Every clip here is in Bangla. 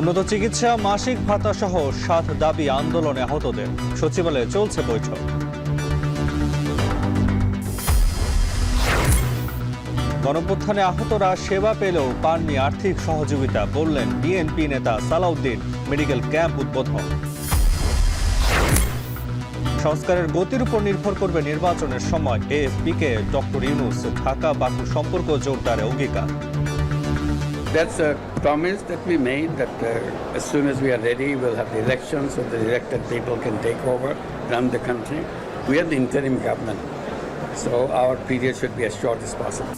উন্নত চিকিৎসা, মাসিক ভাতা সহ 7 দাবি আন্দোলনে আহতদের। সচিবালয়ে চলছে বৈঠক। গণঅভ্যুত্থানে আহতরা সেবা পেলেও পাননি আর্থিক সহযোগিতা, বললেন বিএনপি নেতা সালাউদ্দিন মেডিকেল ক্যাম্প উদ্বোধন। সংস্কারের গতির উপর নির্ভর করবে নির্বাচনের সময়, এএফপিকে ডক্টর ইউনূস। ঢাকা-বাকু সম্পর্ক জোরদারে অঙ্গীকার। That's a promise that we made that as soon as we are ready, we'll have the elections so the elected people can take over, run the country. We are the interim government, so our period should be as short as possible.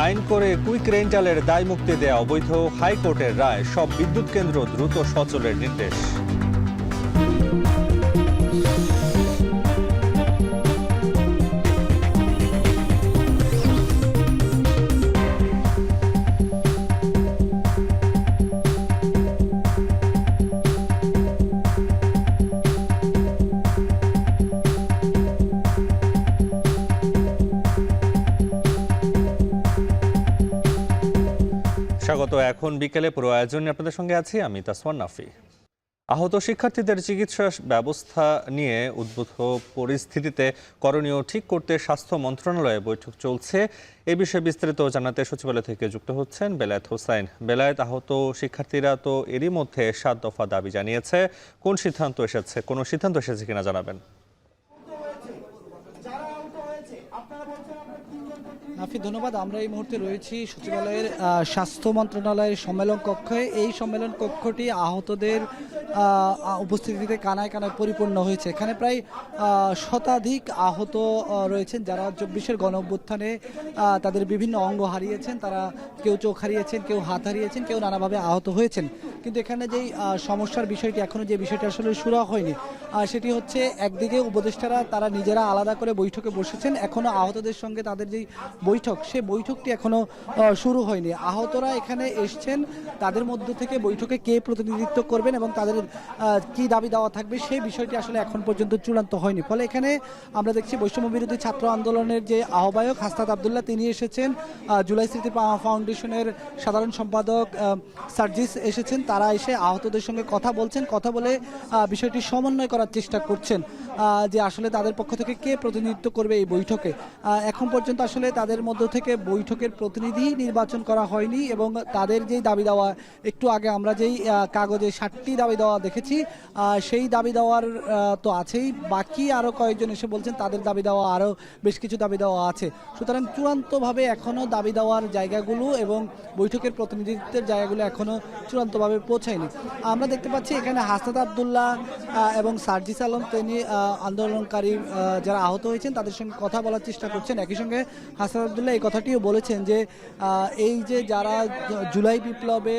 আইন করে কুইক রেন্টালের দায় মুক্তি দেয়া অবৈধ, হাইকোর্টের রায়। সব বিদ্যুৎ কেন্দ্র দ্রুত সচলের নির্দেশ। স্বাগত। এখন বিকেলে পুরো আয়োজনে আপনাদের সঙ্গে আছি আমি তাসমান নাফি। আহত শিক্ষার্থীদের চিকিৎসা ব্যবস্থা নিয়ে উদ্ভূত পরিস্থিতিতে করণীয় ঠিক করতে স্বাস্থ্য মন্ত্রণালয়ে বৈঠক চলছে। এ বিষয়ে বিস্তারিত জানাতে সচিবালয় থেকে যুক্ত হচ্ছেন বেলায়েত হোসাইন। বেলায়েত, আহত শিক্ষার্থীরা তো এরই মধ্যে 7 দফা দাবি জানিয়েছে। কোনো সিদ্ধান্ত এসেছে কিনা জানাবেন। নাফি, ধন্যবাদ। আমরা এই মুহূর্তে রয়েছি সচিবালয়ের স্বাস্থ্য মন্ত্রণালয়ের সম্মেলন কক্ষে। এই সম্মেলন কক্ষটি আহতদের উপস্থিতিতে কানায় কানায় পরিপূর্ণ হয়েছে। এখানে প্রায় শতাধিক আহত রয়েছেন যারা 24-এর গণঅভ্যুত্থানে তাদের বিভিন্ন অঙ্গ হারিয়েছেন। তারা কেউ চোখ হারিয়েছেন, কেউ হাত হারিয়েছেন, কেউ নানাভাবে আহত হয়েছেন। কিন্তু এখানে যেই সমস্যার বিষয়টি, এখনও যে বিষয়টি আসলে শুরু হয়নি, সেটি হচ্ছে একদিকে উপদেষ্টারা তারা নিজেরা আলাদা করে বৈঠকে বসেছেন। এখনও আহতদের সঙ্গে তাদের যেই বৈঠক, সেই বৈঠকটি এখনও শুরু হয়নি। আহতরা এখানে এসছেন, তাদের মধ্য থেকে বৈঠকে কে প্রতিনিধিত্ব করবেন এবং তাদের কি দাবি দেওয়া থাকবে সেই বিষয়টি আসলে এখন পর্যন্ত চূড়ান্ত হয়নি। ফলে এখানে আমরা দেখছি বৈষম্য বিরোধী ছাত্র আন্দোলনের যে আহ্বায়ক হাসনাত আবদুল্লাহ, তিনি এসেছেন। জুলাই স্মৃতি ফাউন্ডেশনের সাধারণ সম্পাদক সার্জিস এসেছেন। তারা এসে আহতদের সঙ্গে কথা বলছেন, কথা বলে বিষয়টি সমন্বয় করার চেষ্টা করছেন যে আসলে তাদের পক্ষ থেকে কে প্রতিনিধিত্ব করবে এই বৈঠকে। এখন পর্যন্ত আসলে তাদের মধ্য থেকে বৈঠকের প্রতিনিধি নির্বাচন করা হয়নি এবং তাদের যেই দাবি দেওয়া, একটু আগে আমরা যেই কাগজে 7টি দাবি দেওয়া দেখেছি, সেই দাবি দেওয়ার তো আছেই, বাকি আরও কয়েকজন এসে বলছেন তাদের দাবি দেওয়া আরও বেশ কিছু দাবি দেওয়া আছে। সুতরাং চূড়ান্তভাবে এখনও দাবি দেওয়ার জায়গাগুলো এবং বৈঠকের প্রতিনিধিত্বের জায়গাগুলো এখনও চূড়ান্তভাবে পৌঁছায়নি। আমরা দেখতে পাচ্ছি এখানে হাসনাত আবদুল্লাহ এবং সার্জিস আলম, তিনি আন্দোলনকারী যারা আহত হয়েছেন তাদের সঙ্গে কথা বলার চেষ্টা করছেন। একই সঙ্গে হাসনাত আবদুল্লাহ এই কথাটিও বলেছেন যে এই যে যারা জুলাই বিপ্লবে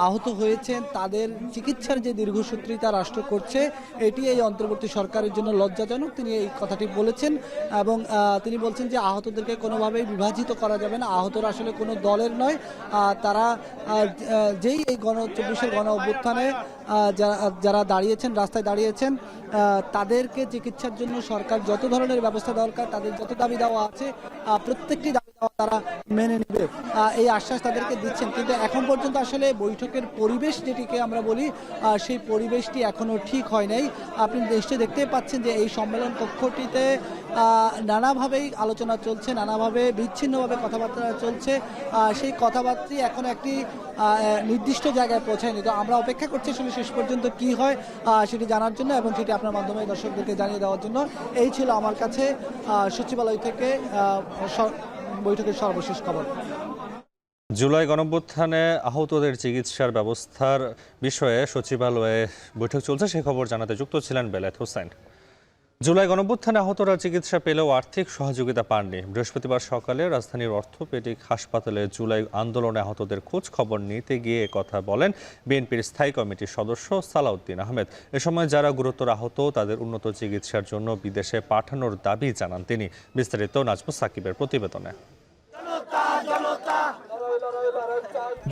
আহত হয়েছেন তাদের চিকিৎসার যে দীর্ঘসূত্রিতা রাষ্ট্র করছে, এটি এই অন্তর্বর্তী সরকারের জন্য লজ্জাজনক। তিনি এই কথাটি বলেছেন এবং তিনি বলছেন যে আহতদেরকে কোনোভাবেই বিভাজিত করা যাবে না। আহতরা আসলে কোনো দলের নয়, তারা যেই এই 24-এর গণ অভ্যুত্থানে যারা দাঁড়িয়েছেন, রাস্তায় দাঁড়িয়েছেন, তাদেরকে চিকিৎসার জন্য সরকার যত ধরনের ব্যবস্থা দরকার, তাদের যত দাবি দেওয়া আছে প্রত্যেকটি দাবি দেওয়া তারা মেনে নেবে, এই আশ্বাস তাদেরকে দিচ্ছেন। কিন্তু এখন পর্যন্ত আসলে বৈঠকের পরিবেশ যেটিকে আমরা বলি, সেই পরিবেশটি এখনও ঠিক হয় নাই। আপনি নিশ্চয়ই দেখতেই পাচ্ছেন যে এই সম্মেলন কক্ষটিতে নানাভাবেই আলোচনা চলছে, নানাভাবে বিচ্ছিন্নভাবে কথাবার্তা চলছে। সেই কথাবার্তাই এখন একটি নির্দিষ্ট জায়গায় পৌঁছায়নি। তো আমরা অপেক্ষা করছি আসলে শেষ পর্যন্ত কি হয় সেটি জানার জন্য এবং সেটি আপনার মাধ্যমে দর্শকদেরকে জানিয়ে দেওয়ার জন্য। এই ছিল আমার কাছে সচিবালয় থেকে বৈঠকের সর্বশেষ খবর। জুলাই গণঅভ্যুত্থানে আহতদের চিকিৎসার ব্যবস্থার বিষয়ে সচিবালয়ে বৈঠক চলছে, সে খবর জানাতে যুক্ত ছিলেন বেলায়েত হোসাইন। জুলাই গণঅভ্যুত্থানে আহতরা চিকিৎসা পেলেও আর্থিক সহযোগিতা পাননি। বৃহস্পতিবার সকালে রাজধানীর অর্থোপেডিক হাসপাতালে জুলাই আন্দোলনে আহতদের খোঁজ খবর নিতে গিয়ে কথা বলেন বিএনপির স্থায়ী কমিটির সদস্য সালাউদ্দিন আহমেদ। এ সময় যারা গুরুতর আহত তাদের উন্নত চিকিৎসার জন্য বিদেশে পাঠানোর দাবি জানান তিনি। বিস্তারিত নাজমুস সাকিবের প্রতিবেদনে।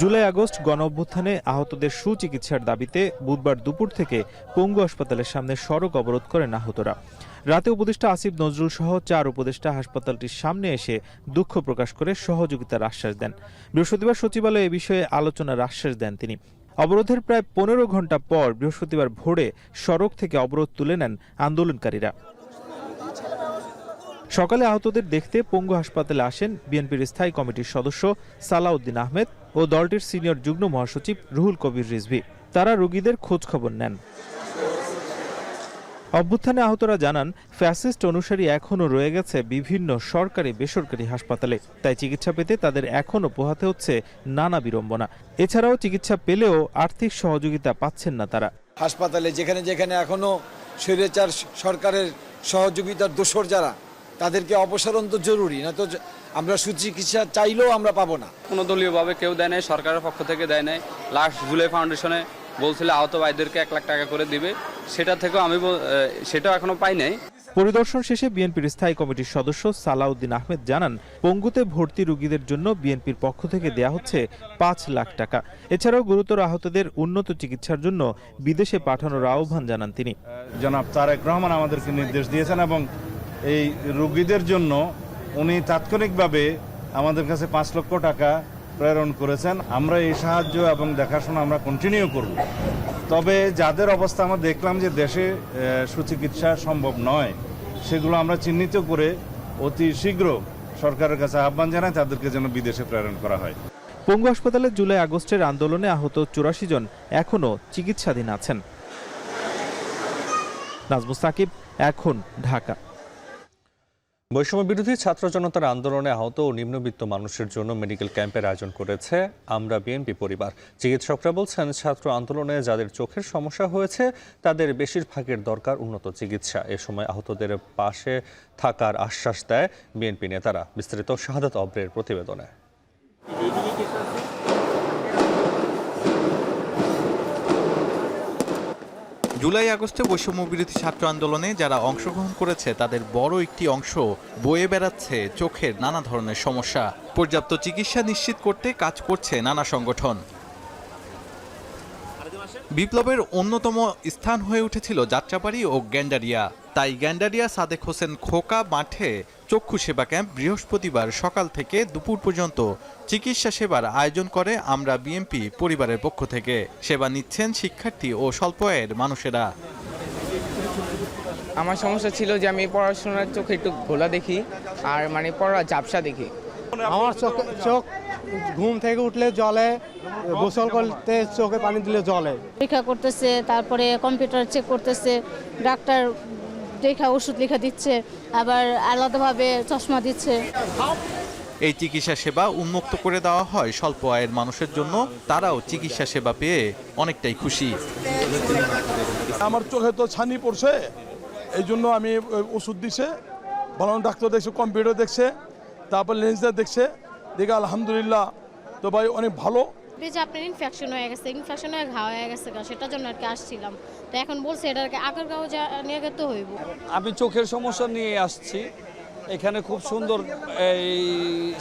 জুলাই আগস্ট গণঅভ্যুত্থানে আহতদের সুচিকিৎসার দাবিতে বুধবার দুপুর থেকে পঙ্গু হাসপাতালের সামনে সড়ক অবরোধ করেন আহতরা। রাতে উপদেষ্টা আসিফ নজরুল সহ 4 উপদেষ্টা হাসপাতালটির সামনে এসে দুঃখ প্রকাশ করে সহযোগিতার আশ্বাস দেন। বৃহস্পতিবার সচিবালয়ে এ বিষয়ে আলোচনার আশ্বাস দেন তিনি। অবরোধের প্রায় 15 ঘন্টা পর বৃহস্পতিবার ভোরে সড়ক থেকে অবরোধ তুলে নেন আন্দোলনকারীরা। সকালে আহতদের দেখতে পঙ্গু হাসপাতালে আসেন বিএনপির স্থায়ী কমিটির সদস্য সালাউদ্দিন আহমেদ ও দলটির সিনিয়র যুগ্ম মহাসচিব রুহুল কবির রিজভী। তারা রোগীদের খোঁজ খবর নেন। অভ্যুত্থানে আহতরা জানান, ফ্যাসিস্ট অনুসারী এখনও রয়ে গেছে বিভিন্ন সরকারি বেসরকারি হাসপাতালে, তাই চিকিৎসা পেতে তাদের এখনও পোহাতে হচ্ছে নানা বিড়ম্বনা। এছাড়াও চিকিৎসা পেলেও আর্থিক সহযোগিতা পাচ্ছেন না তারা। হাসপাতালে যেখানে যেখানে এখনো স্বৈরাচার সরকারের সহযোগিতার দোসর যারা, তাদেরকে অপসারণ তো জরুরি, না তো আমরা সুচিকিৎসা চাইলেও আমরা পাবো না। কোনো দলীয়ভাবে কেউ দেয় নাই, সরকারের পক্ষ থেকে দেয় নাই। লাস্ট জুলাই ফাউন্ডেশনে বলছিল আহত ভাইদেরকে 1 লাখ টাকা করে দিবে, সেটা থেকেও সেটাও এখনো পাই নাই। পরিদর্শন শেষে বিএনপির স্থায়ী কমিটির সদস্য সালাউদ্দিন আহমেদ জানান, পঙ্গুতে ভর্তি রোগীদের জন্য বিএনপির পক্ষ থেকে দেয়া হচ্ছে 5 লাখ টাকা। এছাড়াও গুরুতর আহতদের উন্নত চিকিৎসার জন্য বিদেশে পাঠানোর আহ্বান জানান তিনি। জনাব তারেক রহমান আমাদেরকে নির্দেশ দিয়েছেন এবং এই রোগীদের জন্য উনি তাৎক্ষণিকভাবে আমাদের কাছে 5 লক্ষ টাকা প্রেরণ করেছেন। আমরা এই সাহায্য এবং দেখাশোনা আমরা কন্টিনিউ করব। তবে যাদের অবস্থা আমরা দেখলাম যে দেশে সুচিকিৎসা সম্ভব নয়, সেগুলো আমরা চিহ্নিত করে অতি শীঘ্র সরকারের কাছে আহ্বান জানাই তাদেরকে যেন বিদেশে প্রেরণ করা হয়। পঙ্গু হাসপাতালে জুলাই আগস্টের আন্দোলনে আহত 84 জন এখনও চিকিৎসাধীন আছেন। নাজমুস সাকিব, এখন, ঢাকা। বৈষম্য বিরোধী ছাত্র জনতার আন্দোলনে আহত ও নিম্নবিত্ত মানুষের জন্য মেডিকেল ক্যাম্পের আয়োজন করেছে আমরা বিএনপি পরিবার। চিকিৎসকরা বলছেন, ছাত্র আন্দোলনে যাদের চোখের সমস্যা হয়েছে তাদের বেশিরভাগের দরকার উন্নত চিকিৎসা। এ সময় আহতদের পাশে থাকার আশ্বাস দেয় বিএনপি নেতারা। বিস্তারিত শাহাদাত অব্রের প্রতিবেদনে। জুলাই আগস্টে বৈষম্য বিরোধী ছাত্র আন্দোলনে যারা অংশগ্রহণ করেছে তাদের বড় একটি অংশ বয়ে বেড়াচ্ছে চোখের নানা ধরনের সমস্যা। পর্যাপ্ত চিকিৎসা নিশ্চিত করতে কাজ করছে নানা সংগঠন। বিপ্লবের অন্যতম স্থান হয়ে উঠেছিল যাত্রাবাড়ি ও গ্যান্ডারিয়া। তাই গ্যান্ডারিয়া সাদেক হোসেন খোকা মাঠে চক্ষু সেবা ক্যাম্প বৃহস্পতিবার সকাল থেকে দুপুর পর্যন্ত চিকিৎসা সেবার আয়োজন করে আমরা বিএনপি পরিবারের পক্ষ থেকে। সেবা নিচ্ছেন শিক্ষার্থী ও স্বল্প আয়ের মানুষেরা। আমার সমস্যা ছিল যে আমি পড়াশোনার চোখে একটু ঘোলা দেখি, আর মানে পড়া ঝাপসা দেখি। আমার চোখ ঘুম থেকে উঠলে জলে, গোসল করতে চোখে পানি দিলে জলে। পরীক্ষা করতেছে, তারপরে কম্পিউটার চেক করতেছে, ডাক্তার দেখা ওষুধ লেখা দিচ্ছে, আবার আলাদাভাবে চশমা দিচ্ছে। এই চিকিৎসা সেবা উন্মুক্ত করে দেওয়া হয় স্বল্প আয়ের মানুষের জন্য। তারাও চিকিৎসা সেবা পেয়ে অনেকটাই খুশি। আমার চোখে তো ছানি পড়ছে, এই জন্য আমি ওষুধ দিছে, ভালো ডাক্তার দেখছে, কম্পিউটার দেখছে, তারপর লেন্সটা দেখছে, দেখে আলহামদুলিল্লাহ তো ভাই অনেক ভালো। যে আপনার ইনফেকশন হয়ে গেছে, ইনফেকশন হয়ে ঘা হয়ে গেছে, সেটার জন্য আর কি আসছিলাম। তো এখন বলছে এটাকে আগারগাঁও নিয়ে যেতে হইব। আমি চোখের সমস্যা নিয়ে আসছি, এখানে খুব সুন্দর এই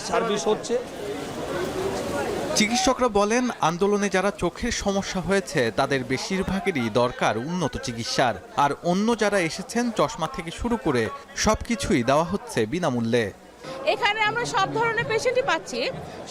সার্ভিস হচ্ছে। চিকিৎসকরা বলেন, আন্দোলনে যারা চোখের সমস্যা হয়েছে তাদের বেশিরভাগেরই দরকার উন্নত চিকিৎসার। আর অন্য যারা এসেছেন চশমা থেকে শুরু করে সবকিছুই দেওয়া হচ্ছে বিনামূল্যে। এখানে আমরা সব ধরনের পেশেন্টই পাচ্ছি।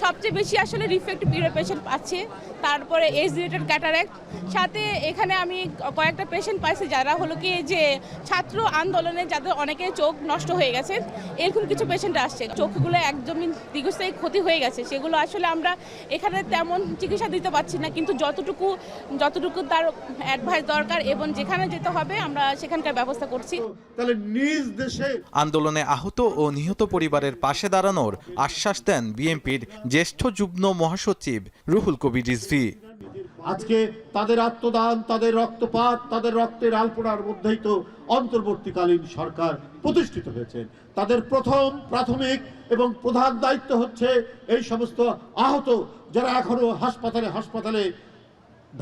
সবচেয়ে বেশি আসলে রিফ্লেক্টিভ পিরিয়ড পেশেন্ট পাচ্ছি, তারপরে এজ রিলেটেড ক্যাটারাক্ট, সাথে এখানে আমি কয়েকটা পেশেন্ট পাইছি যারা হলো কি যে ছাত্র আন্দোলনে যাদের অনেকের চোখ নষ্ট হয়ে গেছে, এরকম কিছু পেশেন্ট আসছে চোখগুলো একদমই দীর্ঘস্থায়ী ক্ষতি হয়ে গেছে। সেগুলো আসলে আমরা এখানে তেমন চিকিৎসা দিতে পারছি না, কিন্তু যতটুকু তার অ্যাডভাইস দরকার এবং যেখানে যেতে হবে আমরা সেখানকার ব্যবস্থা করছি। আন্দোলনে আহত ও নিহত পরিবারের পাশে দাঁড়ানোর আশ্বাস দেন বিএনপির জ্যেষ্ঠ যুগ্ম মহাসচিব রুহুল কবির রিজভী। আজকে তাদের আত্মদান, তাদের রক্তপাত, তাদের রক্তের আলপনার মধ্যেই তো অন্তর্বর্তীকালীন সরকার প্রতিষ্ঠিত হয়েছে। তাদের প্রথম, প্রাথমিক এবং প্রধান দায়িত্ব হচ্ছে এই সমস্ত আহত যারা এখনো হাসপাতালে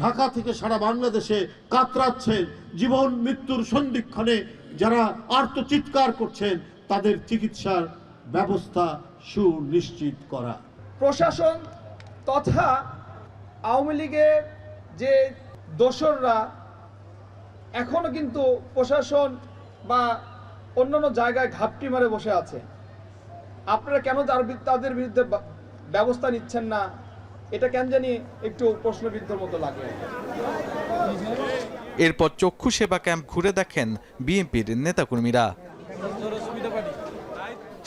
ঢাকা থেকে সারা বাংলাদেশে কাতরাচ্ছেন, জীবন মৃত্যুর সন্ধিক্ষণে যারা আর্তচিৎকার করছেন, তাদের চিকিৎসার ব্যবস্থা সুনিশ্চিত করা। প্রশাসন তথা আওয়ামী লীগের যে দোসররা এখনো কিন্তু প্রশাসন বা অন্যান্য জায়গায় ঘাপটি মারে বসে আছে। আপনারা কেন তাদের বিরুদ্ধে ব্যবস্থা নিচ্ছেন না? এটা কেন জানি একটু প্রশ্নবিদ্ধর মতো লাগে। এরপর চক্ষু সেবা ক্যাম্প ঘুরে দেখেন বিএনপির নেতাকর্মীরা।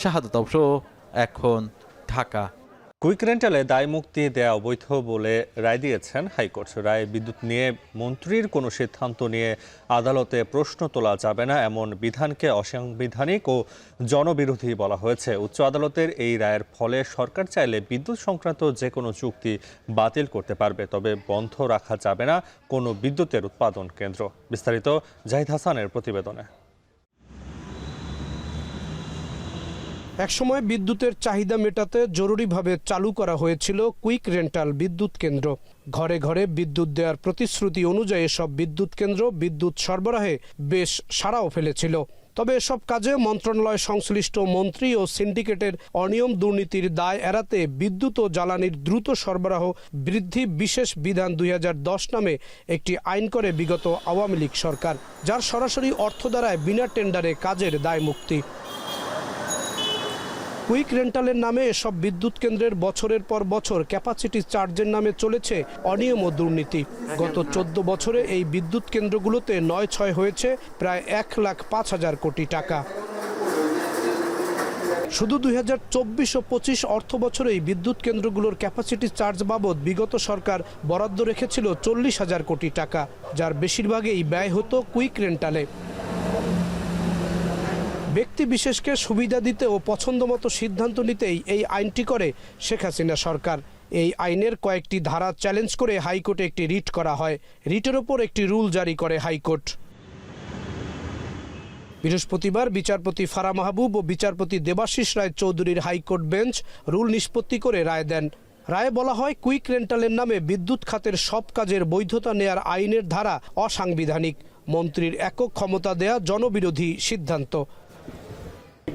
শাহাদাত অবশ্র, এখন, ঢাকা। কুইক রেন্টালে দায় মুক্তি দেয়া অবৈধ বলে রায় দিয়েছেন হাইকোর্ট। রায়ে বিদ্যুৎ নিয়ে মন্ত্রীর কোনো সিদ্ধান্ত নিয়ে আদালতে প্রশ্ন তোলা যাবে না এমন বিধানকে অসাংবিধানিক ও জনবিরোধী বলা হয়েছে। উচ্চ আদালতের এই রায়ের ফলে সরকার চাইলে বিদ্যুৎ সংক্রান্ত যে কোনো চুক্তি বাতিল করতে পারবে, তবে বন্ধ রাখা যাবে না কোনো বিদ্যুতের উৎপাদন কেন্দ্র। বিস্তারিত জাহিদ হাসানের প্রতিবেদনে। একসময় বিদ্যুতের চাহিদা মেটাতে জরুরিভাবে চালু করা হয়েছিল কুইক রেন্টাল বিদ্যুৎ কেন্দ্র। ঘরে ঘরে বিদ্যুৎ দেওয়ার প্রতিশ্রুতি অনুযায়ী সব বিদ্যুৎ কেন্দ্র বিদ্যুৎ সরবরাহে বেশ সাড়াও ফেলেছিল। তবে এসব কাজে মন্ত্রণালয় সংশ্লিষ্ট মন্ত্রী ও সিন্ডিকেটের অনিয়ম দুর্নীতির দায় এড়াতে বিদ্যুৎ ও জ্বালানির দ্রুত সরবরাহ বৃদ্ধি বিশেষ বিধান 2010 নামে একটি আইন করে বিগত আওয়ামী লীগ সরকার, যার সরাসরি অর্থ দ্বারায় বিনা টেন্ডারে কাজের দায় মুক্তি। কুইক রেন্টালের নামে এসব বিদ্যুৎ কেন্দ্রের বছরের পর বছর ক্যাপাসিটি চার্জের নামে চলেছে অনিয়ম ও দুর্নীতি। গত 14 বছরে এই বিদ্যুৎ কেন্দ্রগুলোতে 9-6 হয়েছে প্রায় 1,05,000 কোটি টাকা। শুধু 2024 ও 25 অর্থ বছরে এই বিদ্যুৎ কেন্দ্রগুলোর ক্যাপাসিটি চার্জ বাবদ বিগত সরকার বরাদ্দ রেখেছিল 40,000 কোটি টাকা, যার বেশিরভাগই ব্যয় হতো কুইক রেন্টালে। ব্যক্তি বিশেষকে সুবিধা দিতে ও পছন্দমতো সিদ্ধান্ত নিতেই এই আইনটি করে শেখ হাসিনা সরকার। এই আইনের কয়েকটি ধারা চ্যালেঞ্জ করে হাইকোর্টে একটি রিট করা হয়। রিটের ওপর একটি রুল জারি করে হাইকোর্ট। বৃহস্পতিবার বিচারপতি ফারা মাহবুব ও বিচারপতি দেবাশিস রায় চৌধুরীর হাইকোর্ট বেঞ্চ রুল নিষ্পত্তি করে রায় দেন। রায়ে বলা হয়, কুইক রেন্টালের নামে বিদ্যুৎ খাতের সব কাজের বৈধতা নেয়ার আইনের ধারা অসাংবিধানিক, মন্ত্রীর একক ক্ষমতা দেয়া জনবিরোধী সিদ্ধান্ত।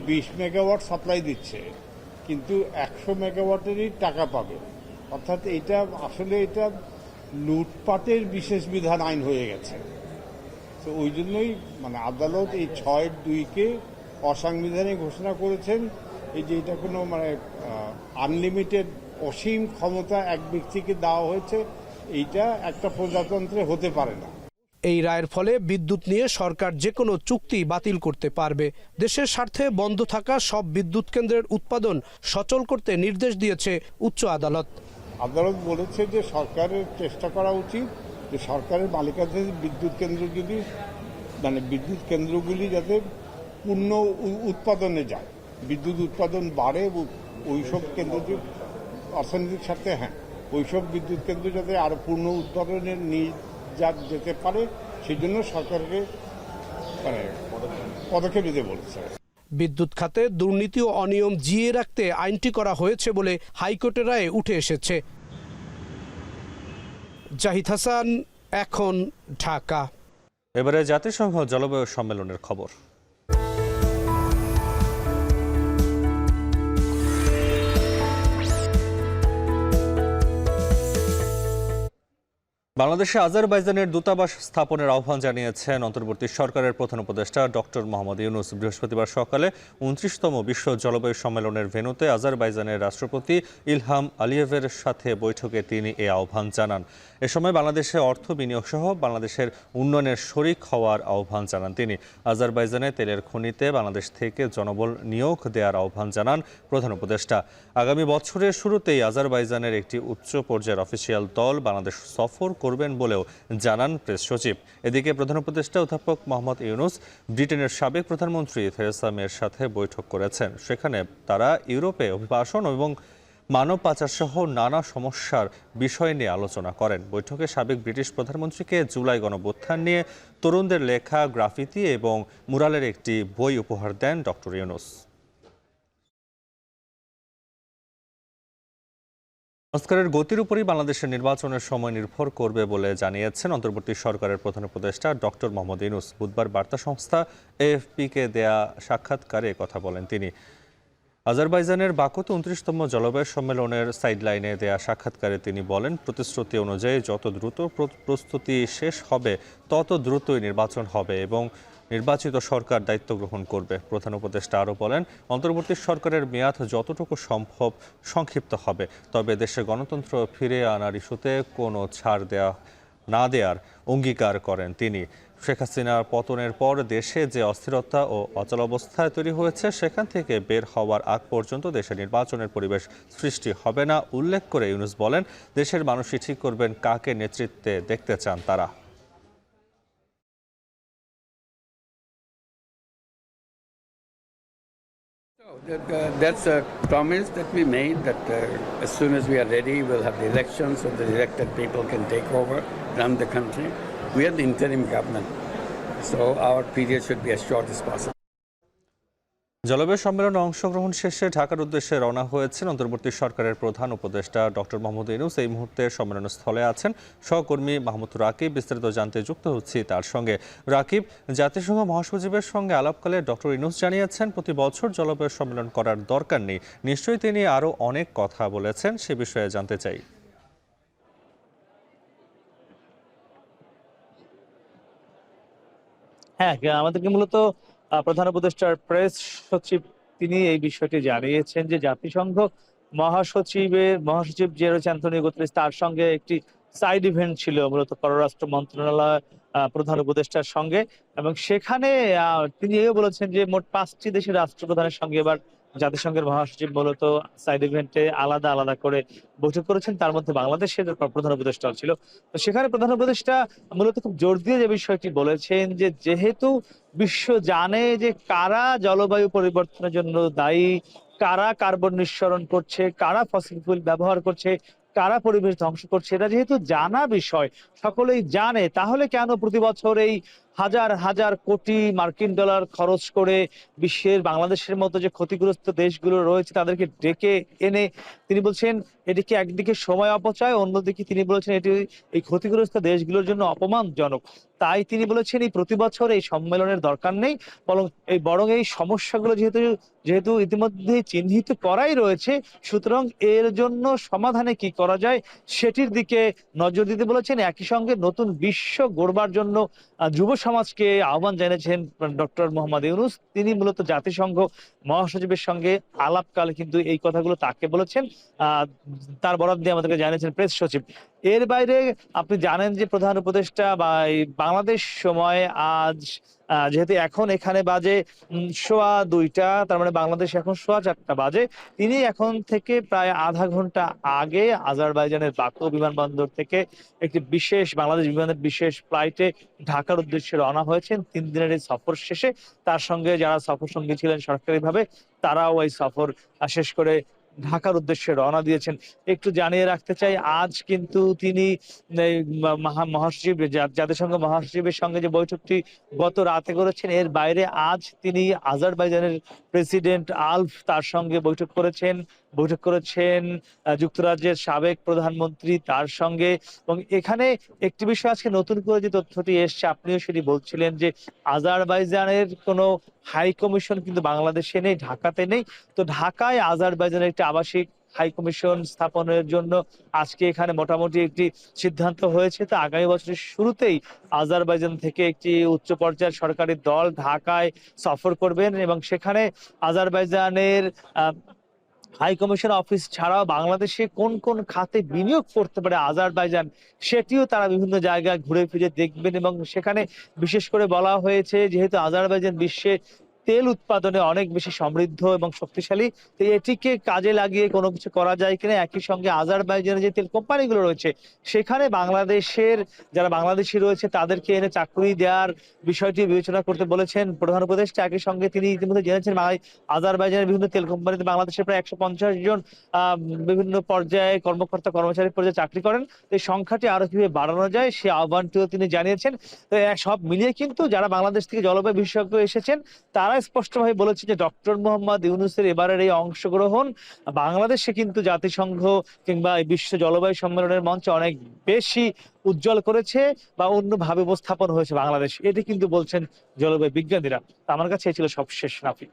20 মেগাওয়াট সাপ্লাই দিচ্ছে, কিন্তু 100 মেগাওয়াটেরই টাকা পাবে, অর্থাৎ এটা আসলে এটা লুটপাটের বিশেষ বিধান আইন হয়ে গেছে। তো ওই জন্যই আদালত এই 6(2)কে অসাংবিধানিক ঘোষণা করেছেন। এই যে এটা কোনো আনলিমিটেড অসীম ক্ষমতা এক ব্যক্তিকে দেওয়া হয়েছে, এইটা একটা প্রজাতন্ত্রে হতে পারে না। এই রায়ের ফলে বিদ্যুৎ নিয়ে সরকার যে কোনো চুক্তি বাতিল করতে পারবে। দেশের স্বার্থে বন্ধ থাকা সব বিদ্যুৎ কেন্দ্রের উৎপাদন সচল করতে নির্দেশ দিয়েছে উচ্চ আদালত। আদালত বলেছে যে সরকারের চেষ্টা করা উচিত যে সরকারের মালিকানাধীন বিদ্যুৎ কেন্দ্রগুলি যাতে পূর্ণ উৎপাদনে যায়, বিদ্যুৎ উৎপাদন বাড়ে, ওইসব কেন্দ্র অর্থনৈতিক স্বার্থে ওইসব বিদ্যুৎ কেন্দ্র যাতে আরো পূর্ণ উৎপাদনে নিয়ে যেতে পারে, সেই জন্য সরকারকে পদক্ষেপ নিতে বলেছে। বিদ্যুৎ খাতে দুর্নীতি ও অনিয়ম জিইয়ে রাখতে আইনটি করা হয়েছে বলে হাইকোর্টের রায়ে উঠে এসেছে। জাহিদ হাসান, এখন, ঢাকা। এবারে জাতিসংঘ জলবায়ু সম্মেলনের খবর। বাংলাদেশে আজারবাইজানের দূতাবাস স্থাপনের আহ্বান জানিয়েছেন অন্তর্বর্তী সরকারের প্রধান উপদেষ্টা ডক্টর মোহাম্মদ ইউনূস। বৃহস্পতিবার সকালে 29তম বিশ্ব জলবায়ু সম্মেলনের ভেন্যুতে আজারবাইজানের রাষ্ট্রপতি ইলহাম আলিয়েভের সাথে বৈঠকে তিনি এই আহ্বান জানান। এ সময় বাংলাদেশে অর্থ বিনিয়োগ সহ বাংলাদেশের উন্নয়নের শরিক হওয়ার আহ্বান জানান তিনি। আজারবাইজানে তেলের খনিতে বাংলাদেশ থেকে জনবল নিয়োগ দেওয়ার আহ্বান জানান প্রধান উপদেষ্টা। আগামী বছরের শুরুতেই আজারবাইজানের একটি উচ্চ পর্যায়ের অফিসিয়াল দল বাংলাদেশ সফর করবেন বলেও জানান প্রেস সচিব। এদিকে প্রধান উপদেষ্টা অধ্যাপক মোহাম্মদ ইউনূস ব্রিটেনের সাবেক প্রধানমন্ত্রী থেরেসা মের সাথে বৈঠক করেছেন। সেখানে তারা ইউরোপে অভিবাসন এবং মানব পাচার সহ নানা সমস্যার বিষয় নিয়ে আলোচনা করেন। বৈঠকে সাবেক ব্রিটিশ প্রধানমন্ত্রীকে জুলাই গণঅভ্যুত্থান নিয়ে তরুণদের লেখা গ্রাফিতি এবং মুরালের একটি বই উপহার দেন ডক্টর ইউনূস। সংস্কারের গতির উপরই বাংলাদেশের নির্বাচনের সময় নির্ভর করবে বলে জানিয়েছেন অন্তর্বর্তী সরকারের প্রধান উপদেষ্টা ডক্টর মোহাম্মদ ইউনূস। বুধবার বার্তা সংস্থা এএফপিকে দেয়া সাক্ষাৎকারে কথা বলেন তিনি। আজারবাইজানের বাকুতে 29তম জলবায়ু সম্মেলনের সাইডলাইনে দেয়া সাক্ষাৎকারে তিনি বলেন, প্রতিশ্রুতি অনুযায়ী যত দ্রুত প্রস্তুতি শেষ হবে তত দ্রুতই নির্বাচন হবে এবং নির্বাচিত সরকার দায়িত্ব গ্রহণ করবে। প্রধান উপদেষ্টা আরও বলেন, অন্তর্বর্তী সরকারের মেয়াদ যতটুকু সম্ভব সংক্ষিপ্ত হবে, তবে দেশে গণতন্ত্র ফিরিয়ে আনার ইস্যুতে কোনো ছাড় না দেওয়ার অঙ্গীকার করেন তিনি। শেখ হাসিনার পতনের পর দেশে যে অস্থিরতা ও অচলাবস্থায় তৈরি হয়েছে, সেখান থেকে বের হওয়ার আগ পর্যন্ত দেশে নির্বাচনের পরিবেশ সৃষ্টি হবে না উল্লেখ করে ইউনূস বলেন, দেশের মানুষই ঠিক করবেন কাকে নেতৃত্বে দেখতে চান তারা। That's a promise that we made that as soon as we are ready, we'll have the elections so the elected people can take over, run the country. We are the interim government, so our period should be as short as possible. জলবায়ু সম্মেলনে অংশগ্রহণ শেষে ঢাকার উদ্দেশ্যে রওনা হয়েছেন অন্তর্বর্তী সরকারের প্রধান উপদেষ্টা ডক্টর মোহাম্মদ ইউনূস। এই মুহূর্তে সম্মেলনের স্থলে আছেন সহকর্মী মাহমুদ রাকিব। বিস্তারিত জানতে যুক্ত হচ্ছি তার সঙ্গে। রাকিব, জাতিসংঘ মহাসচিবের সঙ্গে আলাপকালে ডক্টর ইউনূস জানিয়েছেন প্রতি বছর জলবায়ু সম্মেলন করার দরকার নেই। নিশ্চয়ই তিনি আরও অনেক কথা বলেছেন, সে বিষয়ে জানতে চাই। হ্যাঁ, আমাদেরকে মূলত প্রধান উপদেষ্টার প্রেস সচিব তিনি এই বিষয়টি জানিয়েছেন যে জাতিসংঘ মহাসচিব যে রয়েছে অ্যান্টনিও গুতেরেস, তার সঙ্গে একটি সাইড ইভেন্ট ছিল মূলত পররাষ্ট্র মন্ত্রণালয় প্রধান উপদেষ্টার সঙ্গে, এবং সেখানে তিনি এও বলেছেন যে মোট 5টি দেশের রাষ্ট্রপ্রধানের সঙ্গে এবার জাতিসংঘের মহাসচিব মূলত সাইড ইভেন্টে আলাদা আলাদা করে বৈঠক করেছেন। তার মধ্যে বাংলাদেশের প্রধান উপদেষ্টা ছিল। তো সেখানে প্রধান উপদেষ্টা মূলত খুব জোর দিয়ে যে বিষয়টি বলেছেন যে যেহেতু বিশ্ব জানে যে কারা জলবায়ু পরিবর্তনের জন্য দায়ী, কারা কার্বন নিঃসরণ করছে, কারা ফসিল ফুয়েল ব্যবহার করছে, কারা পরিবেশ ধ্বংস করছে, এটা যেহেতু জানা বিষয়, সকলেই জানে, তাহলে কেন প্রতি বছর এই হাজার হাজার কোটি মার্কিন ডলার খরচ করে বিশ্বের বাংলাদেশের মতো যে ক্ষতিগ্রস্ত দেশগুলো রয়েছে তাদেরকে ডেকে এনে তিনি বলছেন এটিকে একদিকে সময় অপচয়, অন্যদিকে তিনি বলেছেন এটি এই ক্ষতিগ্রস্ত দেশগুলোর জন্য অপমানজনক। তাই তিনি বলেছেন এই প্রতি বছর এই সম্মেলনের দরকার নেই, বরং এই সমস্যাগুলো যেহেতু ইতিমধ্যে চিহ্নিত করাই রয়েছে, সুতরাং এর জন্য সমাধানে কি করা যায় সেটির দিকে নজর দিতে বলেছেন। একই সঙ্গে নতুন বিশ্ব গড়বার জন্য যুব সমাজকে আহ্বান জানিয়েছেন ডক্টর মোহাম্মদ ইউনূস। তিনি মূলত জাতিসংঘ মহাসচিবের সঙ্গে আলাপকালে কিন্তু এই কথাগুলো তাকে বলেছেন, তার বরাদ দিয়ে আমাদেরকে জানিয়েছেন প্রেস সচিব। এর বাইরে আপনি জানেন যে প্রধান উপদেষ্টা বা বাংলাদেশ সময় আজ যেহেতু এখন এখানে বাজে 2:15, তার মানে বাংলাদেশ এখন 4:15 বাজে, তিনি এখন থেকে প্রায় আধা ঘন্টা আগে আজারবাইজানের বাকু বিমানবন্দর থেকে একটি বাংলাদেশ বিমানের বিশেষ ফ্লাইটে ঢাকার উদ্দেশ্যে রওনা হয়েছেন। 3 দিনের এই সফর শেষে তার সঙ্গে যারা সফর সঙ্গী ছিলেন সরকারিভাবে, তারাও এই সফর শেষ করে ঢাকার উদ্দেশ্যে রওনা দিয়েছেন। একটু জানিয়ে রাখতে চাই, আজ কিন্তু তিনি জাতিসংঘ মহাসচিবের সঙ্গে যে বৈঠকটি গত রাতে করেছেন, এর বাইরে আজ তিনি আজারবাইজানের প্রেসিডেন্ট আলভ তার সঙ্গে বৈঠক করেছেন যুক্তরাজ্যের সাবেক প্রধানমন্ত্রী তার সঙ্গে। এবং এখানে একটি বিষয় আজকে নতুন করে যে তথ্যটি এসছে, আপনিও সেটি বলছিলেন যে আজারবাইজানের কোনো হাই কমিশন কিন্তু বাংলাদেশে নেই, ঢাকাতে নেই। তো ঢাকায় আজারবাইজানের একটি আবাসিক হাই কমিশন স্থাপনের জন্য আজকে এখানে মোটামুটি একটি সিদ্ধান্ত হয়েছে। তো আগামী বছরের শুরুতেই আজারবাইজান থেকে একটি উচ্চ পর্যায়ের সরকারি দল ঢাকায় সফর করবেন এবং সেখানে আজারবাইজানের হাই কমিশন অফিস ছাড়াও বাংলাদেশে কোন কোন খাতে বিনিয়োগ করতে পারে আজারবাইজান, সেটিও তারা বিভিন্ন জায়গায় ঘুরে ফিরে দেখবেন। এবং সেখানে বিশেষ করে বলা হয়েছে যেহেতু আজারবাইজান বিশ্বে তেল উৎপাদনে অনেক বেশি সমৃদ্ধ এবং শক্তিশালী, তো এটিকে কাজে লাগিয়ে কোনো কিছু করা যায় কিনা। একই সঙ্গে আজারবাইজানের যে তেল কোম্পানিগুলো রয়েছে সেখানে যারা বাংলাদেশি রয়েছে তাদেরকে এনে চাকরি দেওয়ার বিষয়টি বিবেচনা করতে বলেছেন প্রধান উপদেষ্টা। একই সঙ্গে তিনি ইতিমধ্যে জেনেছেন আজারবাইজানের বিভিন্ন তেল কোম্পানিতে বাংলাদেশের প্রায় 150 জন বিভিন্ন পর্যায়ে কর্মচারী পর্যায়ে চাকরি করেন। এই সংখ্যাটি আরো কিভাবে বাড়ানো যায় সে আহ্বানটিও তিনি জানিয়েছেন। তো সব মিলিয়ে কিন্তু যারা বাংলাদেশ থেকে জলবায়ু বিশেষজ্ঞ এসেছেন তারা স্পষ্টভাবে বলেছে যে ডক্টর মোহাম্মদ ইউনূসের এবারের এই অংশগ্রহণ বাংলাদেশে কিন্তু জাতিসংঘ কিংবা বিশ্ব জলবায়ু সম্মেলনের মঞ্চে অনেক বেশি উজ্জ্বল করেছে বা অন্যভাবে উপস্থাপন হয়েছে বাংলাদেশ, এটি কিন্তু বলছেন জলবায়ু বিজ্ঞানীরা। আমার কাছে এই ছিল সবশেষ। নাফি,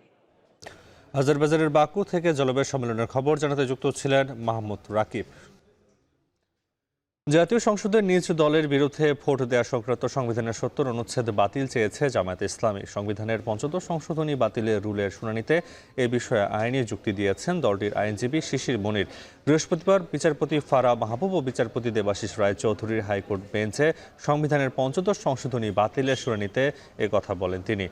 আজারবাইজানের বাকু থেকে জলবায়ু সম্মেলনের খবর জানাতে যুক্ত ছিলেন মাহমুদ রাকিব। জাতীয় সংসদের নিজ দলের বিরুদ্ধে ভোট দেওয়া সংক্রান্ত সংবিধানের ৭০ অনুচ্ছেদ বাতিল চেয়েছে জামায়াতে ইসলামী। সংবিধানের ৫৫ সংশোধনী বাতিলের রুলের শুনানিতে এ বিষয়ে আইনি যুক্তি দিয়েছেন দলটির আইনজীবী শিশির মনির। বৃহস্পতিবার বিচারপতি ফারা মাহবুব ও বিচারপতি দেবাশিস রায় চৌধুরীর হাইকোর্ট বেঞ্চে সংবিধানের ৫৫ সংশোধনী বাতিলের শুনানিতে কথা বলেন তিনি।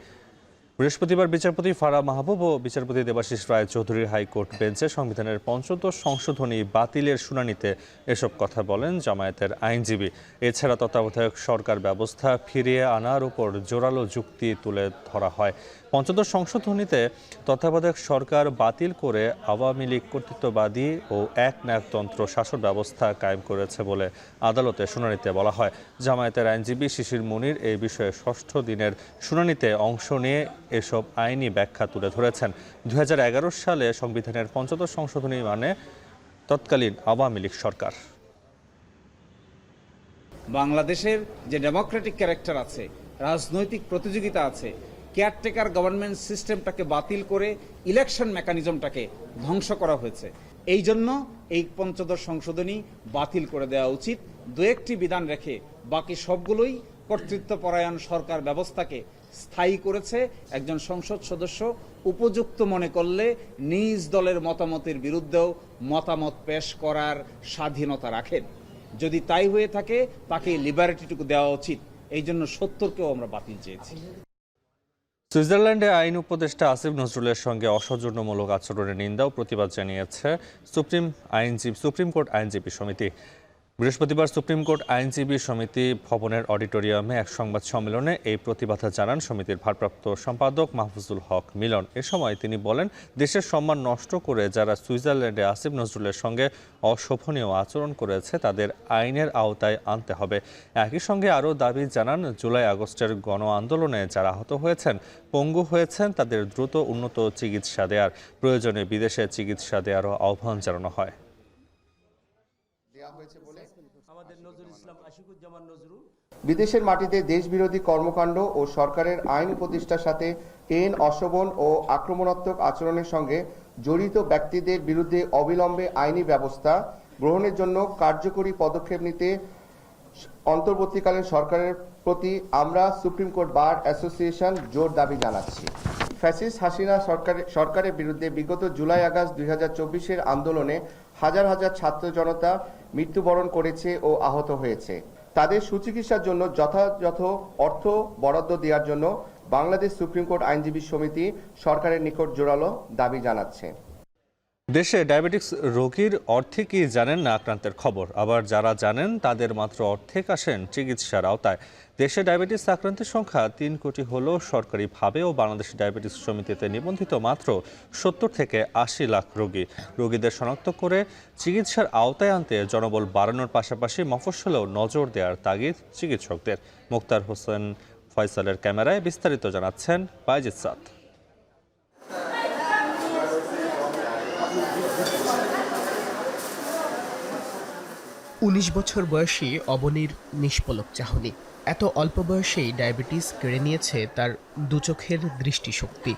বৃহস্পতিবার বিচারপতি ফারা মাহবুব ও বিচারপতি দেবাশিস রায় চৌধুরীর হাইকোর্ট বেঞ্চে সংবিধানের ৫৫ সংশোধনী বাতিলের শুনানিতে এসব কথা বলেন জামায়াতের আইনজীবী। এছাড়া তত্ত্বাবধায়ক সরকার ব্যবস্থা ফিরিয়ে আনার উপর জোরালো যুক্তি তুলে ধরা হয়। ৫৫ সংশোধনীতে তত্ত্বাবধায়ক সরকার বাতিল করে আওয়ামী লীগ কর্তৃত্ববাদী ও একনায়কতন্ত্র শাসন ব্যবস্থা কায়েম করেছে বলে আদালতে শুনানিতে বলা হয়। জামায়াতের আইনজীবী শিশির মনির এই বিষয়ে ৬ষ্ঠ দিনের শুনানিতে অংশ নিয়ে এসব আইনি ব্যাখ্যা তুলে ধরেছেন। ২০১১ সালে সংবিধানের ৫৫ সংশোধনী মানে তৎকালীন আওয়ামী লীগ সরকার। বাংলাদেশের যে ডেমোক্রেটিক ক্যারেক্টার আছে, রাজনৈতিক প্রতিযোগিতা আছে, কেয়ারটেকার গভর্নমেন্ট সিস্টেমটাকে বাতিল করে ইলেকশন মেকানিজমটাকে ধ্বংস করা হয়েছে। এই জন্য এই ৫৫ সংশোধনী বাতিল করে দেওয়া উচিত। দু একটি বিধান রেখে বাকি সবগুলোই কর্তৃত্বপরায়ণ সরকার ব্যবস্থাকে স্থায়ী করেছে। একজন সংসদ সদস্য উপযুক্ত মনে করলে নিজ দলের মতামতের বিরুদ্ধেও মতামত পেশ করার স্বাধীনতা রাখেন। যদি তাই হয়ে থাকে তাকে লিবার্টিটুকু দেওয়া উচিত। এই জন্য ৭০কেও আমরা বাতিল চেয়েছি। সুইজারল্যান্ডে আইন উপদেষ্টা আসিফ নজরুলের সঙ্গে অসৌজন্যমূলক আচরণের নিন্দা ও প্রতিবাদ জানিয়েছে সুপ্রিম কোর্ট আইনজীবী সমিতি। বৃহস্পতিবার সুপ্রিম কোর্ট আইনজীবী সমিতি ভবনের অডিটোরিয়ামে এক সংবাদ সম্মেলনে এই প্রতিবাদ জানান সমিতির ভারপ্রাপ্ত সম্পাদক মাহফুজুল হক মিলন। এ সময় তিনি বলেন, দেশের সম্মান নষ্ট করে যারা সুইজারল্যান্ডে আসিফ নজরুলের সঙ্গে অশোভনীয় আচরণ করেছে তাদের আইনের আওতায় আনতে হবে। একই সঙ্গে আরও দাবি জানান, জুলাই আগস্টের গণ আন্দোলনে যারা আহত হয়েছেন, পঙ্গু হয়েছেন, তাদের দ্রুত উন্নত চিকিৎসা দেওয়ার, প্রয়োজনে বিদেশে চিকিৎসা দেওয়ারও আহ্বান জানানো হয়। বিদেশের মাটিতে দেশবিরোধী কর্মকাণ্ড ও সরকারের আইন উপদেষ্টার সাথে অশোভন ও আক্রমণাত্মক আচরণের সঙ্গে জড়িত ব্যক্তিদের বিরুদ্ধে অবিলম্বে আইনি ব্যবস্থা গ্রহণের জন্য কার্যকরী পদক্ষেপ নিতে অন্তর্বর্তীকালীন সরকারের প্রতি আমরা সুপ্রিম কোর্ট বার অ্যাসোসিয়েশন জোর দাবি জানাচ্ছি। ফ্যাসিস্ট হাসিনা সরকারের বিরুদ্ধে বিগত জুলাই আগস্ট ২০২৪-এর আন্দোলনে হাজার হাজার ছাত্র জনতা মৃত্যুবরণ করেছে ও আহত হয়েছে। তাদের সুচিকিৎসার জন্য যথাযথ অর্থ বরাদ্দ দেওয়ার জন্য বাংলাদেশ সুপ্রিম কোর্ট আইনজীবী সমিতি সরকারের নিকট জোরালো দাবি জানাচ্ছে। দেশে ডায়াবেটিস রোগীর অর্ধেকই জানেন না আক্রান্তের খবর, আবার যারা জানেন তাদের মাত্র অর্ধেক আসেন চিকিৎসার আওতায়। দেশে ডায়াবেটিস আক্রান্তের সংখ্যা ৩ কোটি হলেও সরকারিভাবেও বাংলাদেশ ডায়াবেটিস সমিতিতে নিবন্ধিত মাত্র ৭০ থেকে ৮০ লাখ রোগী। রোগীদের শনাক্ত করে চিকিৎসার আওতায় আনতে জনবল বাড়ানোর পাশাপাশি মফস্বলেও নজর দেওয়ার তাগিদ চিকিৎসকদের। মুক্তার হোসেন ফয়সালের ক্যামেরায় বিস্তারিত জানাচ্ছেন বাইজিদ সাদ। ১৯ বছর বয়সী অবনীর নিষ্পলক চাহনি। এত অল্প বয়সেই ডায়াবেটিস কেড়ে নিয়েছে তার দুচোখের দৃষ্টিশক্তি।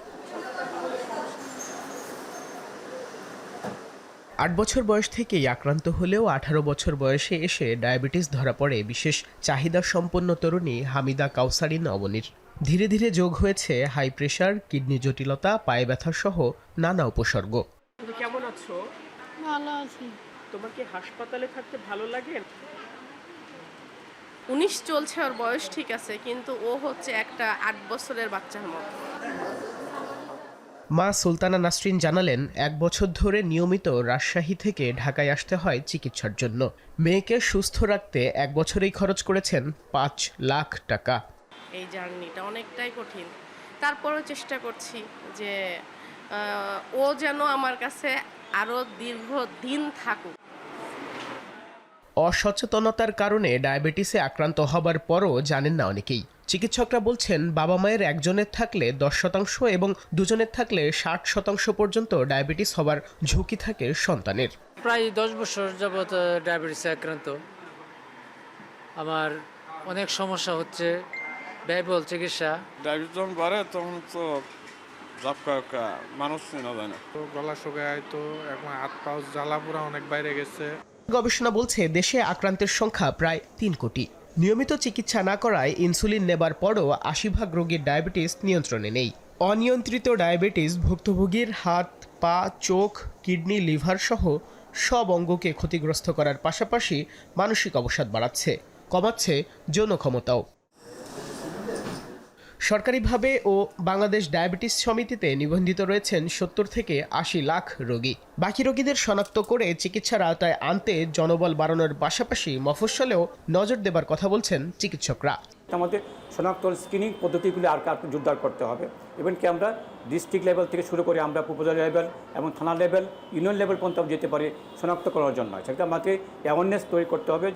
৮ বছর বয়স থেকেই আক্রান্ত হলেও ১৮ বছর বয়সে এসে ডায়াবেটিস ধরা পড়ে বিশেষ চাহিদা সম্পন্ন তরুণী হামিদা কাউসারিন অবনীর। ধীরে ধীরে যোগ হয়েছে হাই প্রেশার, কিডনি জটিলতা, পায়ে ব্যথা সহ নানা উপসর্গ। তুমি কেমন আছো? ভালো আছি। তোমার কি হাসপাতালে থাকতে ভালো লাগে? ১৯ চলছে, ওর বয়স ঠিক আছে, কিন্তু ও হচ্ছে একটা ৮ বছরের বাচ্চার মতো। মা সুলতানা নাসরিন জানালেন, ১ বছর ধরে নিয়মিত রাজশাহী থেকে ঢাকায় আসতে হয় চিকিৎসার জন্য। মেয়েকে সুস্থ রাখতে ১ বছরেই খরচ করেছেন ৫ লাখ টাকা। এই জার্নিটা অনেকটাই কঠিন, তারপরেও চেষ্টা করছি যে ও যেন আমার কাছে আরো দীর্ঘদিন থাকুক। অসচেতনতার কারণে ডায়াবেটিসে আক্রান্ত হবার পরও জানেন না অনেকেই। চিকিৎসকরা বলছেন, বাবা মায়ের একজনের থাকলে ১০% এবং দুজনের থাকলে ৬০% পর্যন্ত ডায়াবেটিস হবার ঝুঁকি থাকে সন্তানের। প্রায় ১০ বছর যাবৎ ডায়াবেটিসে আক্রান্ত। আমার অনেক সমস্যা হচ্ছে, ব্যয়বহুল চিকিৎসা। ডায়াবেটিস যখন বাড়ে তখন তো মানুষ চেনা যায় না। তো গলা শুকায়, তো এখন হাত পাও জ্বালা পোড়া অনেক বাইরে গেছে। গবেষণা বলছে দেশে আক্রান্তের সংখ্যা প্রায় 3 কোটি। নিয়মিত চিকিৎসা না করায় ইনসুলিন নেবার পরও 80% রোগীর ডায়াবেটিস নিয়ন্ত্রণে নেই। অনিয়ন্ত্রিত ডায়াবেটিস ভুক্তভোগীর হাত, পা, চোখ, কিডনি, লিভার সহ সব অঙ্গকে ক্ষতিগ্রস্ত করার পাশাপাশি মানসিক অবসাদ বাড়াচ্ছে, কমাচ্ছে যৌন ক্ষমতাও। সরকারিভাবে ও বাংলাদেশ ডায়াবেটিস সমিতিতে নিবন্ধিত রয়েছেন 70 থেকে 80 লাখ রোগী। বাকি রোগীদের শনাক্ত করে চিকিৎসার আওতায় আনতে জনবল বাড়ানোর পাশাপাশি মফস্বলেও নজর দেবার কথা বলছেন চিকিৎসকরা। আমাদের শনাক্ত স্ক্রিনিং পদ্ধতিগুলি আর জোরদার করতে হবে। ইভেন কি আমরা ডিস্ট্রিক্ট লেভেল থেকে শুরু করে আমরা উপজেলা লেভেল এবং থানা লেভেল, ইউনিয়ন লেভেল পর্যন্ত যেতে পারি শনাক্ত করার জন্য। সেটা আমাকে অ্যাওয়ারনেস তৈরি করতে হবে।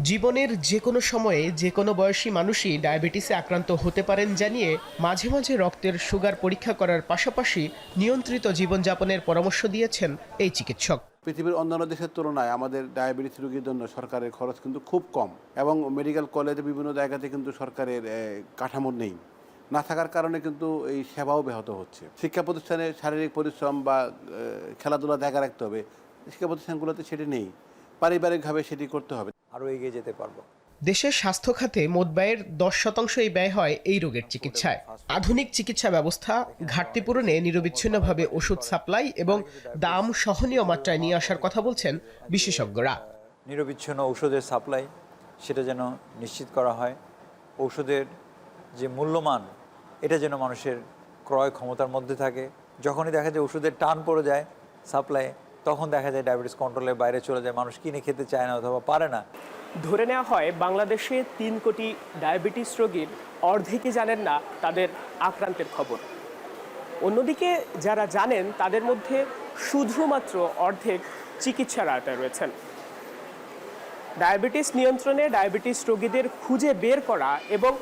জীবনের যে কোনো সময়ে যে কোনো বয়সী মানুষই ডায়াবেটিসে আক্রান্ত হতে পারেন জানিয়ে মাঝে মাঝে রক্তের সুগার পরীক্ষা করার পাশাপাশি নিয়ন্ত্রিত জীবনযাপনের পরামর্শ দিয়েছেন এই চিকিৎসক। পৃথিবীর অন্যান্য দেশের তুলনায় আমাদের ডায়াবেটিস রোগীর জন্য সরকারের খরচ কিন্তু খুব কম, এবং মেডিকেল কলেজে বিভিন্ন জায়গাতে কিন্তু সরকারের কাঠামো নেই, না থাকার কারণে কিন্তু এই সেবাও ব্যাহত হচ্ছে। শিক্ষা প্রতিষ্ঠানে শারীরিক পরিশ্রম বা খেলাধুলা দেখা রাখতে হবে, শিক্ষা প্রতিষ্ঠানগুলোতে সেটি নেই, পারিবারিকভাবে সেটি করতে হবে। আরও এগিয়ে যেতে পারবো। দেশের স্বাস্থ্য খাতে মোট ব্যয়ের 10% ব্যয় হয় এই রোগের চিকিৎসায়। আধুনিক চিকিৎসা ব্যবস্থা, ঘাটতি পূরণে নিরবিচ্ছিন্নভাবে ওষুধ সাপ্লাই এবং দাম সহনীয় মাত্রায় নিয়ে আসার কথা বলছেন বিশেষজ্ঞরা। নিরবিচ্ছিন্ন ঔষধের সাপ্লাই সেটা যেন নিশ্চিত করা হয়, ঔষধের যে মূল্যমান এটা যেন মানুষের ক্রয় ক্ষমতার মধ্যে থাকে। যখনই দেখা যায় ওষুধের টান পড়ে যায় সাপ্লাই, তখন দেখা যায় ডায়াবেটিস কন্ট্রোলের বাইরে চলে যায়, মানুষ কিনে খেতে চায় না অথবা পারে না। ধরে নেওয়া হয় বাংলাদেশে 3 কোটি ডায়াবেটিস রোগীর অর্ধেকই জানেন না তাদের আক্রান্তের খবর। অন্যদিকে যারা জানেন তাদের মধ্যে শুধুমাত্র অর্ধেক চিকিৎসার আওতায় রয়েছেন। ডায়াবেটিস নিয়ন্ত্রণে ডায়াবেটিস রোগীদের খুঁজে বের করা এবং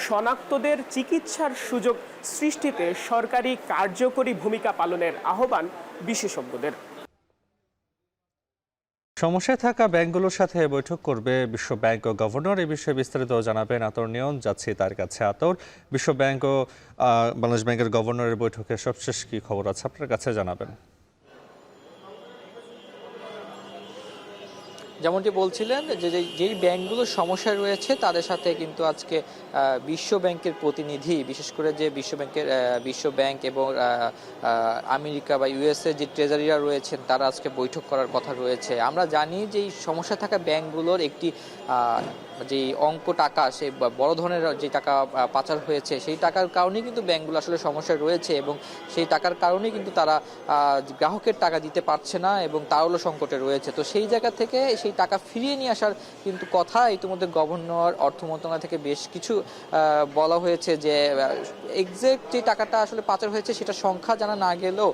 শনাক্তদের চিকিৎসার সুযোগ সৃষ্টিতে সরকারি কার্যকরী ভূমিকা পালনের আহ্বান বিশেষজ্ঞদের। সমস্যায় থাকা ব্যাংকগুলোর সাথে বৈঠক করবে বিশ্ব ব্যাংক ও গভর্নর। এই বিষয়ে বিস্তারিত জানাবেন আতর নিয়ন। যাচ্ছি তার কাছে। আতর, বিশ্ব ব্যাংক ও বাংলাদেশ ব্যাংকের গভর্নরের বৈঠকের সবশেষ কি খবর আছে আপনার কাছে জানাবেন। যেমনটি বলছিলেন যে যেই ব্যাংকগুলোর সমস্যায় রয়েছে তাদের সাথে কিন্তু আজকে বিশ্ব ব্যাংকের প্রতিনিধি, বিশেষ করে যে বিশ্ব ব্যাংক এবং আমেরিকা বা ইউএসএ যে ট্রেজারিরা রয়েছেন তারা আজকে বৈঠক করার কথা রয়েছে। আমরা জানি যে এই সমস্যা থাকা ব্যাংকগুলোর একটি যে অঙ্ক টাকা, সেই বড় ধরনের যে টাকা পাচার হয়েছে সেই টাকার কারণেই কিন্তু ব্যাংকগুলো আসলে সমস্যায় রয়েছে, এবং সেই টাকার কারণেই কিন্তু তারা গ্রাহকের টাকা দিতে পারছে না এবং তারও সংকটে রয়েছে। তো সেই জায়গা থেকে সেই টাকা ফিরিয়ে নিয়ে আসার কিন্তু কথা ইতিমধ্যে গভর্নর, অর্থ মন্ত্রণালয় থেকে বেশ কিছু বলা হয়েছে যে এক্সাক্ট যে টাকাটা আসলে পাচার হয়েছে সেটা সংখ্যা জানা না গেলেও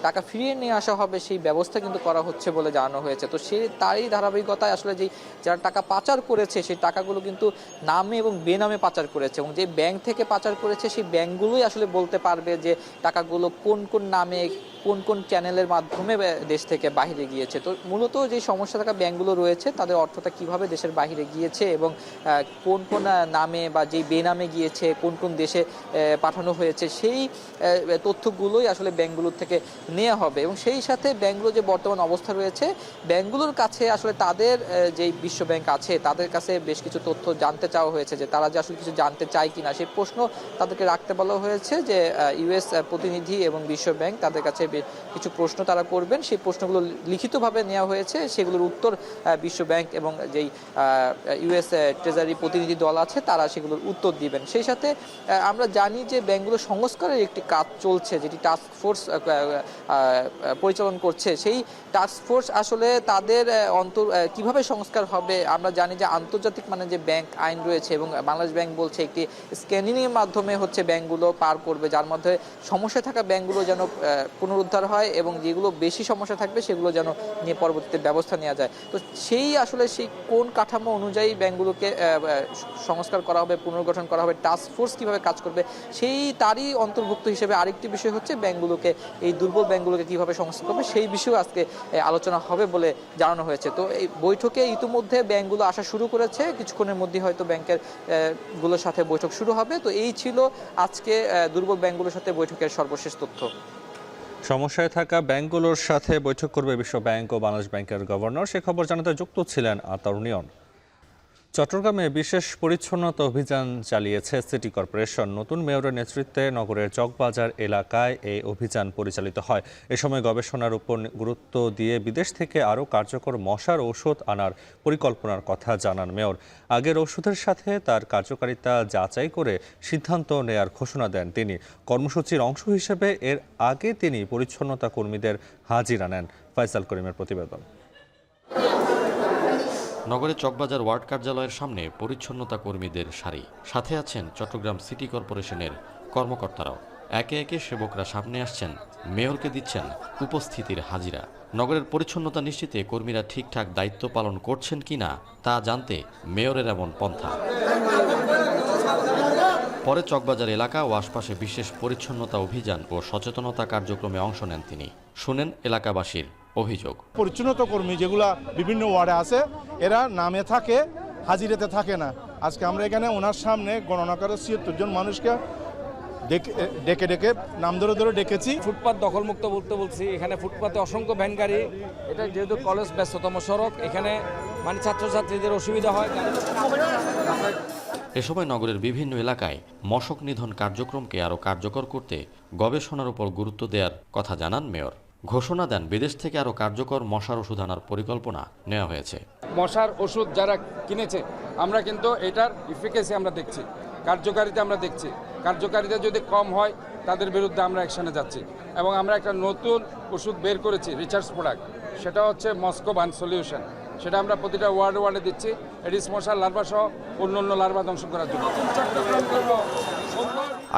টাকা ফিরিয়ে নিয়ে আসা হবে সেই ব্যবস্থা কিন্তু করা হচ্ছে বলে জানানো হয়েছে। তো তারই ধারাবাহিকতায় আসলে যারা টাকা পাচার করেছে সেই টাকাগুলো কিন্তু নামে এবং বেনামে পাচার করেছে, এবং যে ব্যাংক থেকে পাচার করেছে সেই ব্যাংকগুলোই আসলে বলতে পারবে যে টাকাগুলো কোন কোন নামে, কোন কোন চ্যানেলের মাধ্যমে দেশ থেকে বাহিরে গিয়েছে। তো মূলত যে সমস্যা থাকা ব্যাংকগুলো রয়েছে তাদের অর্থটা কিভাবে দেশের বাহিরে গিয়েছে এবং কোন কোন নামে বা যেই বেনামে গিয়েছে, কোন কোন দেশে পাঠানো হয়েছে, সেই তথ্যগুলোই আসলে ব্যাংকগুলোর থেকে নেওয়া হবে। এবং সেই সাথে ব্যাংকগুলো যে বর্তমান অবস্থা রয়েছে, ব্যাংকগুলোর কাছে আসলে তাদের যেই বিশ্ব ব্যাংক আছে তাদের কাছে বেশ কিছু তথ্য জানতে চাওয়া হয়েছে, যে তারা যে আসলে কিছু জানতে চায় কিনা সেই প্রশ্ন তাদেরকে রাখতে বলা হয়েছে। যে ইউএস প্রতিনিধি এবং বিশ্ব ব্যাংক তাদের কাছে কিছু প্রশ্ন তারা করবেন, সেই প্রশ্নগুলো লিখিতভাবে নেওয়া হয়েছে, সেগুলোর উত্তর বিশ্ব ব্যাংক এবং যেই ইউএস ট্রেজারি প্রতিনিধি দল আছে তারা সেগুলোর উত্তর দিবেন। সেই সাথে আমরা জানি যে ব্যাংকগুলো সংস্কারের একটি কাজ চলছে, যেটি টাস্ক ফোর্স পরিচালনা করছে। সেই টাস্ক ফোর্স আসলে তাদের কিভাবে সংস্কার হবে, আমরা জানি যে আন্তর্জাতিক মানে যে ব্যাংক আইন রয়েছে এবং বাংলাদেশ ব্যাংক বলছে একটি স্ক্যানিংয়ের মাধ্যমে হচ্ছে ব্যাংকগুলো পার করবে, যার মধ্যে সমস্যা থাকা ব্যাংকগুলো যেন পুনরুদ্ধার হয় এবং যেগুলো বেশি সমস্যা থাকবে সেগুলো যেন নিয়ে পরবর্তীতে ব্যবস্থা নেওয়া যায়। তো সেই আসলে সেই কোন কাঠামো অনুযায়ী ব্যাংকগুলোকে সংস্কার করা হবে, পুনর্গঠন করা হবে, টাস্ক ফোর্স কীভাবে কাজ করবে, তারই অন্তর্ভুক্ত হিসেবে আরেকটি বিষয় হচ্ছে ব্যাংকগুলোকে, এই দুর্বল ব্যাংকগুলোকে কীভাবে সংস্কার করবে সেই বিষয়েও আজকে আলোচনা হবে বলে জানানো হয়েছে। তো এই বৈঠকে ইতিমধ্যে ব্যাংকগুলো আসা শুরু করেছে, কিছুক্ষণের মধ্যে হয়তো ব্যাংকের গুলোর সাথে বৈঠক শুরু হবে। তো এই ছিল আজকে দুর্বল ব্যাংকগুলোর সাথে বৈঠকের সর্বশেষ তথ্য। সমস্যায় থাকা ব্যাংকগুলোর সাথে বৈঠক করবে বিশ্ব ব্যাংক ও বাংলাদেশ ব্যাংকের গভর্নর, সে খবর জানাতে যুক্ত ছিলেন আতাউর নিয়ন। চট্টগ্রামে বিশেষ পরিচ্ছন্নতা অভিযান চালিয়েছে সিটি কর্পোরেশন। নতুন মেয়রের নেতৃত্বে নগরের চকবাজার এলাকায় এই অভিযান পরিচালিত হয়। এ সময় গবেষণার উপর গুরুত্ব দিয়ে বিদেশ থেকে আরও কার্যকর মশার ঔষধ আনার পরিকল্পনার কথা জানান মেয়র। আগের ওষুধের সাথে তার কার্যকারিতা যাচাই করে সিদ্ধান্ত নেয়ার ঘোষণা দেন তিনি। কর্মসূচির অংশ হিসেবে এর আগে তিনি পরিচ্ছন্নতা কর্মীদের হাজিরা নেন। ফয়সাল করিমের প্রতিবেদন। নগরে চকবাজার ওয়ার্ড কার্যালয়ের সামনে পরিচ্ছন্নতা কর্মীদের সারি, সাথে আছেন চট্টগ্রাম সিটি কর্পোরেশনের কর্মকর্তারাও। একে একে সেবকরা সামনে আসছেন, মেয়রকে দিচ্ছেন উপস্থিতির হাজিরা। নগরের পরিচ্ছন্নতা নিশ্চিতে কর্মীরা ঠিকঠাক দায়িত্ব পালন করছেন কিনা তা জানতে মেয়রের এমন পন্থা। পরে চকবাজার এলাকা ও আশপাশে বিশেষ পরিচ্ছন্নতা অভিযান ও সচেতনতা কার্যক্রমে অংশ নেন তিনি। শুনেন এলাকাবাসীর অভিযোগ। পরিচ্ছন্নতা কর্মী যেগুলা বিভিন্ন ওয়ার্ডে আছে, এরা নামে থাকে, হাজিরাতে থাকে না। আজকে আমরা এখানে ওনার সামনে গণনা করে ৭৬ জন মানুষকে ডেকে ডেকে নাম ধরে ধরে ডেকেছি। ফুটপাত দখলমুক্ত বলতে বলছি। এখানে ফুটপাতে অসংখ্য ভ্যান গাড়ি, এটা যেহেতু কলেজ ব্যস্ততম সড়ক, এখানে মানে ছাত্রছাত্রীদের অসুবিধা হয়। এ সময় নগরের বিভিন্ন এলাকায় মশক নিধন কার্যক্রমকে আরও কার্যকর করতে গবেষণার উপর গুরুত্ব দেওয়ার কথা জানান মেয়র। ঘোষণা দেন বিদেশ থেকে আরও কার্যকর মশার ওষুধ আনার পরিকল্পনা নেওয়া হয়েছে। মশার ওষুধ যারা কিনেছে, আমরা কিন্তু এটার ইফিকেসি আমরা দেখছি, কার্যকারিতা আমরা দেখছি। কার্যকারিতা যদি কম হয় তাদের বিরুদ্ধে আমরা অ্যাকশনে যাচ্ছি। এবং আমরা একটা নতুন ওষুধ বের করেছি, রিচার্জ প্রোডাক্ট, সেটা হচ্ছে মস্কো বান সলিউশন। সেটা আমরা প্রতিটা ওয়ার্ডে ওয়ার্ডে দিচ্ছি, এডিস মশার লার্ভা সহ অন্য লার্ভা ধ্বংস করার জন্য।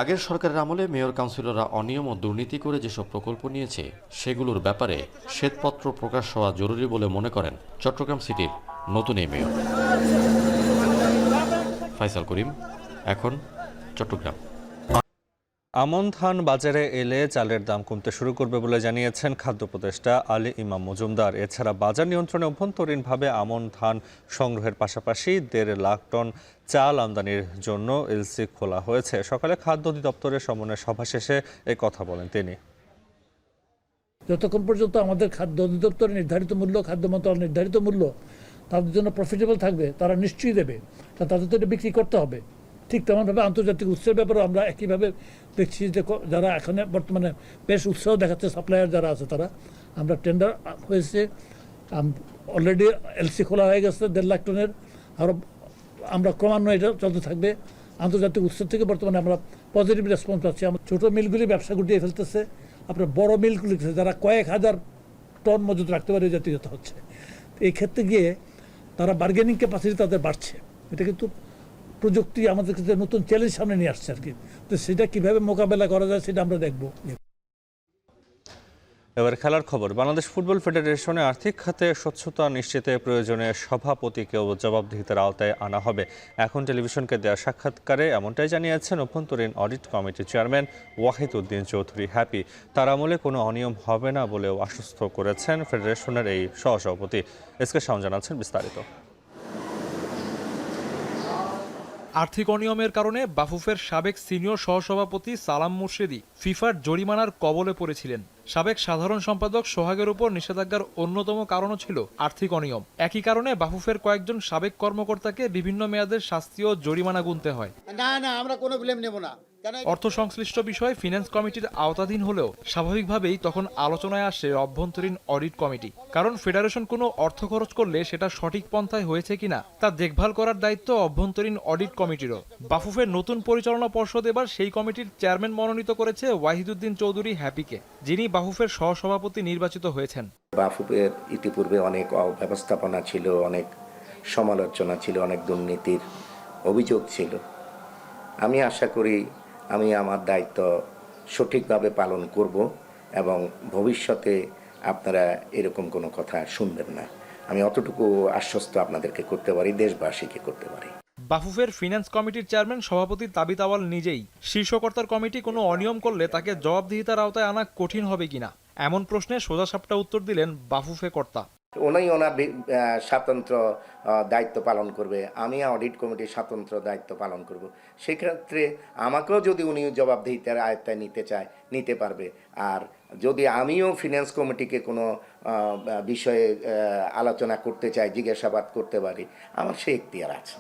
আগের সরকারের আমলে মেয়র কাউন্সিলররা অনিয়ম ও দুর্নীতি করে যেসব প্রকল্প নিয়েছে সেগুলোর ব্যাপারে শ্বেতপত্র প্রকাশ হওয়া জরুরি বলে মনে করেন চট্টগ্রাম সিটির নতুন এই মেয়র। ফয়সাল করিম, এখন চট্টগ্রাম। আমন ধান বাজারে এলে চালের দাম কমতে শুরু করবে বলে জানিয়েছেন খাদ্য উপদেষ্টা আলী ইমাম মজুমদার। এছাড়া বাজার নিয়ন্ত্রণে অভ্যন্তরীণভাবে আমন ধান সংগ্রহের পাশাপাশি ১.৫ লাখ টন চাল আমদানির জন্য এলসি খোলা হয়েছে। সকালে খাদ্য অধিদপ্তরের সমন্বয় সভা শেষে এই কথা বলেন তিনি। যতক্ষণ পর্যন্ত আমাদের খাদ্য অধিদপ্তরের নির্ধারিত মূল্য, খাদ্য মন্ত্রণালয়ের নির্ধারিত মূল্য তাদের জন্য প্রফিটেবল থাকবে, তারা নিশ্চয়ই দেবে। তাদের তো এটা বিক্রি করতে হবে। ঠিক তেমনভাবে আন্তর্জাতিক উৎসের ব্যাপারেও আমরা একইভাবে দেখছি যে যারা এখানে বর্তমানে বেশ উৎসাহ দেখাচ্ছে, সাপ্লায়ার যারা আছে তারা, আমরা টেন্ডার হয়েছে, অলরেডি এলসি খোলা হয়ে গেছে ১.৫ লাখ টনের। আরও আমরা ক্রমান্বয়ে এটা চলতে থাকবে। আন্তর্জাতিক উৎস থেকে বর্তমানে আমরা পজিটিভ রেসপন্স পাচ্ছি। আমার ছোটো মিলগুলি ব্যবসা গুটিয়ে ফেলতেছে, আপনার বড় মিলগুলি যারা কয়েক হাজার টন মজুত রাখতে পারে জাতীয়ত হচ্ছে। এই ক্ষেত্রে গিয়ে তারা বার্গেনিং ক্যাপাসিটি তাদের বাড়ছে। এটা কিন্তু প্রযুক্তি আমাদের কাছে নতুন চ্যালেঞ্জ সামনে নিয়ে আসছে আর কি। তো সেটা কীভাবে মোকাবেলা করা যায় সেটা আমরা দেখব। এবার খেলার খবর। বাংলাদেশ ফুটবল ফেডারেশনে আর্থিক খাতে স্বচ্ছতা নিশ্চিতে প্রয়োজনে সভাপতিকেও জবাবদিহিতার আওতায় আনা হবে। এখন টেলিভিশনকে দেওয়া সাক্ষাৎকারে এমনটাই জানিয়েছেন অভ্যন্তরীণ অডিট কমিটির চেয়ারম্যান ওয়াহিদ উদ্দিন চৌধুরী হ্যাপি। তার আমলে কোনো অনিয়ম হবে না বলেও আশ্বস্ত করেছেন ফেডারেশনের এই সহসভাপতি। এসকে শাওন জানাচ্ছেন বিস্তারিত। আর্থিক অনিয়মের কারণে বাফুফের সাবেক সিনিয়র সহসভাপতি সালাম মুর্শেদি ফিফার জরিমানার কবলে পড়েছিলেন। সাবেক সাধারণ সম্পাদক সোহাগের উপর নিষেধাজ্ঞার অন্যতম কারণও ছিল আর্থিক অনিয়ম। একই কারণে বাফুফের কয়েকজন সাবেক কর্মকর্তাকে বিভিন্ন মেয়াদের শাস্তি ও জরিমানা গুনতে হয়। না, আমরা কোনো ব্লেম নেব না। অর্থ সংশ্লিষ্ট বিষয় ফিন্যান্স কমিটির আওতাধীন হলেও স্বাভাবিকভাবেই তখন আলোচনায় আসে অভ্যন্তরীণ অডিট কমিটি। কারণ ফেডারেশন কোনো অর্থ খরচ করলে সেটা সঠিক পন্থায় হয়েছে কিনা তা দেখভাল করার দায়িত্ব অভ্যন্তরীণ অডিট কমিটিরও। বাফুফের নতুন পরিচালনা পর্ষদ এবার সেই কমিটির চেয়ারম্যান মনোনীত করেছে ওয়াহিদুদ্দিন চৌধুরী হ্যাপিকে, যিনি বাফুফের সহসভাপতি নির্বাচিত হয়েছেন। বাফুফের ইতিপূর্বে অনেক অব্যবস্থাপনা ছিল, অনেক সমালোচনা ছিল, অনেক দুর্নীতির অভিযোগ ছিল। আমি আশা করি আমি আমার দায়িত্ব সঠিকভাবে পালন করব এবং ভবিষ্যতে আপনারা এরকম কোনো কথা শুনবেন না। আমি অতটুকু আশ্বস্ত আপনাদেরকে করতে পারি, দেশবাসীকে করতে পারি। বাফুফের ফিন্যান্স কমিটির চেয়ারম্যান সভাপতি তাবিত আওয়াল নিজেই শীর্ষকর্তার কমিটি কোনো অনিয়ম করলে তাকে জবাবদিহিতার আওতায় আনা কঠিন হবে কিনা এমন প্রশ্নে সোজাসাপটা উত্তর দিলেন বাফুফে কর্তা। উনি ওনার স্বতন্ত্র দায়িত্ব পালন করবে, আমি অডিট কমিটির স্বতন্ত্র দায়িত্ব পালন করব। সেক্ষেত্রে আমাকেও যদি উনি জবাবদিহিতার আয়ত্তায় নিতে চায় নিতে পারবে, আর যদি আমিও ফিনান্স কমিটিকে কোনো বিষয়ে আলোচনা করতে চাই, জিজ্ঞাসাবাদ করতে পারি, আমার সেই এখতিয়ার আছে।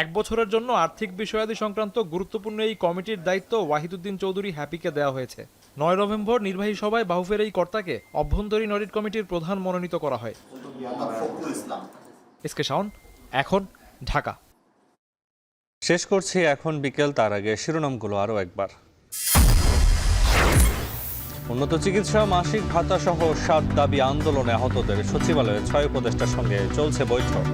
1 বছরের জন্য আর্থিক বিষয়াদি সংক্রান্ত গুরুত্বপূর্ণ এই কমিটির দায়িত্ব ওয়াহিদুদ্দিন চৌধুরী হ্যাপিকে দেওয়া হয়েছে। 9 নভেম্বর নির্বাহী সভায় বাহুফের এই কর্তাকে অভ্যন্তরীণ অডিট কমিটির প্রধান মনোনীত করা হয়। এসকে শাওন, এখন, ঢাকা। শেষ করছি এখন বিকেল, তার আগে শিরোনামগুলো আরও একবার। উন্নত চিকিৎসা, মাসিক ভাতা সহ 7 দাবি আন্দোলনে আহতদের সচিবালয়ে 6 উপদেষ্টার সঙ্গে চলছে বৈঠক।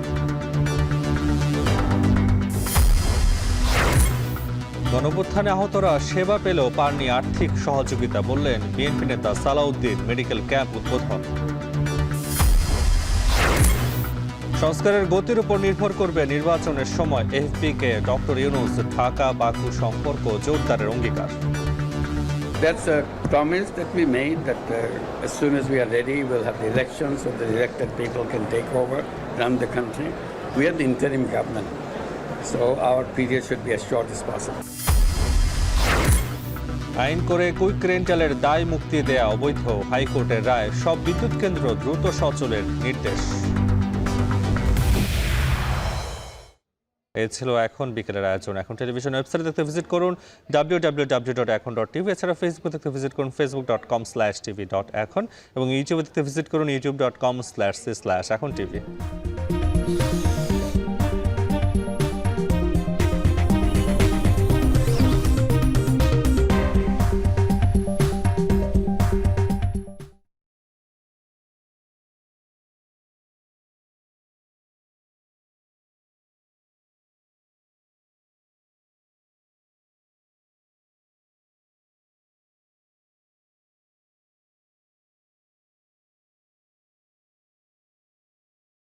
গণঅভ্যুত্থানে আহতরা সেবা পেলেও পাননি আর্থিক সহযোগিতা, বললেন বিএনপি নেতা সালাউদ্দিন মেডিকেল ক্যাম্প উদ্বোধন। সংস্কারের গতির উপর নির্ভর করবে নির্বাচনের সময়, এফপিকে ডক্টর ইউনূস। ঢাকা বাকু সম্পর্ক জোরদারের অঙ্গীকার। That's a promise that we made that as soon as we are ready, we'll have the elections so the elected people can take over, run the country. We are the interim government, so our period should be as short as possible. আইন করে কুইক রেন্টালের দায় মুক্তি দেয়া অবৈধ, হাইকোর্টের রায়। সব বিদ্যুৎ কেন্দ্র দ্রুত সচলের নির্দেশ। এই ছিল এখন বিকেলের আয়োজন। এখন টেলিভিশন ওয়েবসাইট দেখতে ভিজিট করুন www.ekon.tv। এছাড়া ফেসবুক দেখতে ভিজিট করুন facebook.com/tv.ekon এবং ইউটিউবে দেখতে ভিজিট করুন youtube.com/c/ekontv।